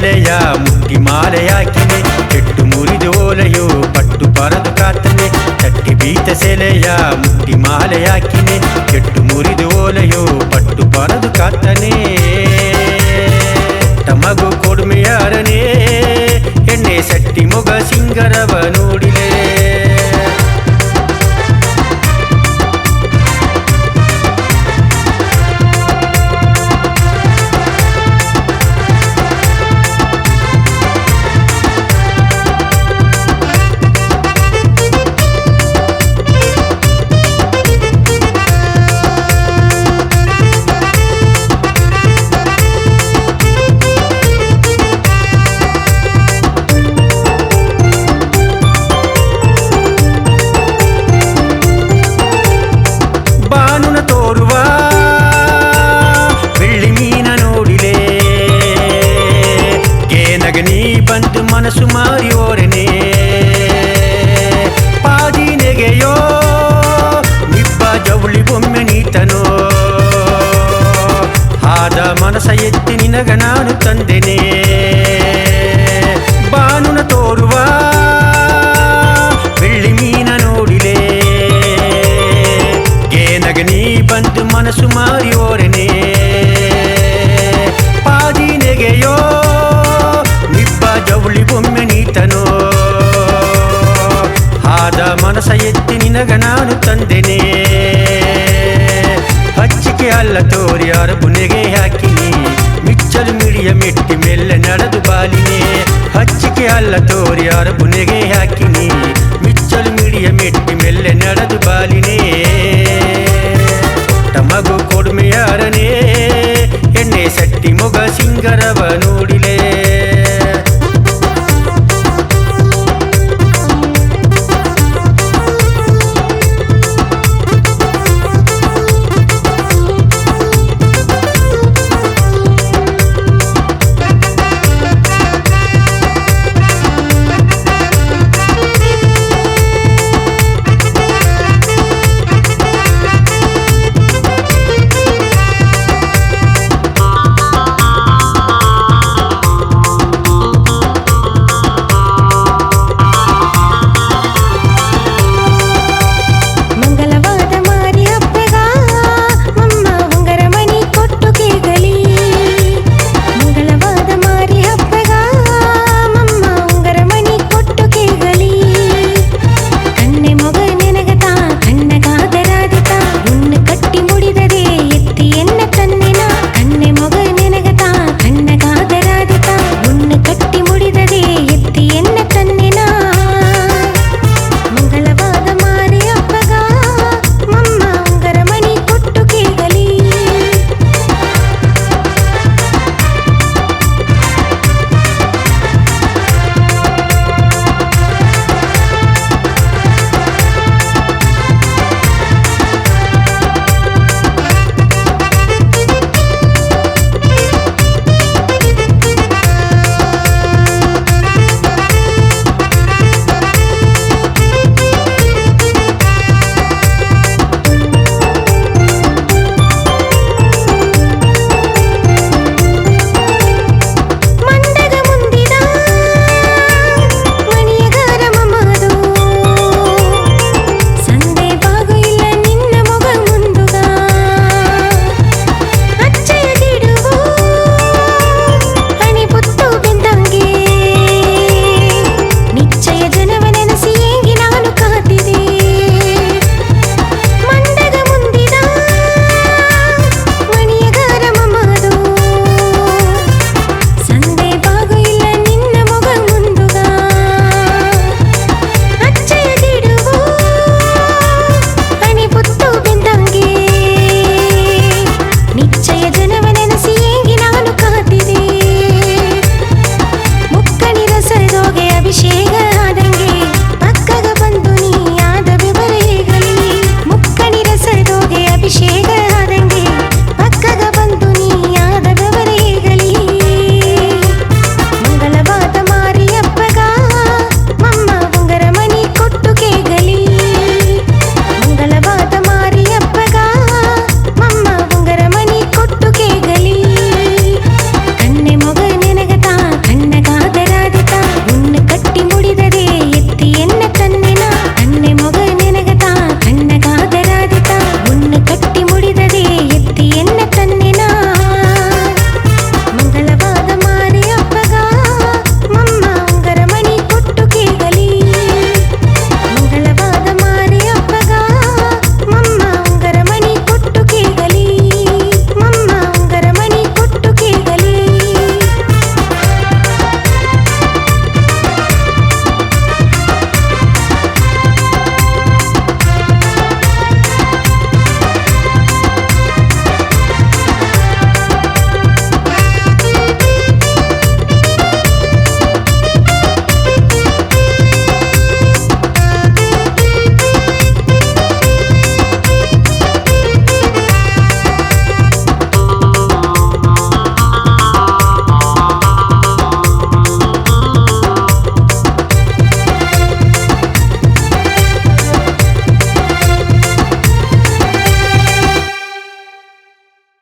ಸೆಲೆಯ ಮುಟ್ಟಿ ಮಾಲೆ ಹಾಕಿನೆ ಕೆಟ್ಟು ಮುರಿದು ಓಲೆಯು ಪಟ್ಟು ಪರದು ಕಾತನೆ ತಟ್ಟಿ ಬೀತ ಸೆಲೆಯ ಮುಟ್ಟಿ ಮಾಲೆ ಹಾಕಿನೆ ಕೆಟ್ಟು ಮುರಿದು ಓಲೆಯು ಪಟ್ಟು ಪರದು ಕಾತನೆ ಮಗು ಕೊಡುಮೆಯಾರನೇ ಎಣ್ಣೆ ಸಟ್ಟಿ ಮೊಗ ಸಿಂಗರವ ನೋಡಿಲೆ ಬಂದು ಮನಸ್ಸು ಮಾರಿ ಓರನೆ ಪಾದಿನೆಗೆಯೋ ನಿಬ್ಬ ಜವಳಿ ಬೊಮ್ಮೆ ನೀತನೋ ಆದ ಮನಸ ಎತ್ತಿ ನಿನಗ ನಾನು ತಂದೆನೆ ಬಾನುನ ತೋರುವ ಬೆಳ್ಳಿ ಮೀನ ನೋಡಿಲೆ ಗೇನಗ ನೀ ಬಂದು ಮನಸ್ಸು ಮಾರಿ ಓರನೆ ಪಾದಿನೆಗೆಯೋ ಜವಳಿ ಬೊಮ್ಮೆ ನೀತನೋ ಆದ ಮನಸ ಎತ್ತಿ ನಿನಗ ನಾನು ತಂದೆನೆ ಹಚ್ಚಿಕೆ ಅಲ್ಲ ತೋರಿ ಅರಬುನೆಗೆ ಹಾಕಿನಿ ಮಿಚ್ಚಲು ಮಿಡಿಯ ಮೆಟ್ಟಿ ಮೆಲ್ಲ ನಡೆದು ಬಾಲಿನೆ ಹಚ್ಚಿಕೆ ಅಲ್ಲ ತೋರಿ ಅರಬುನೆಗೆ ಹಾಕಿನಿ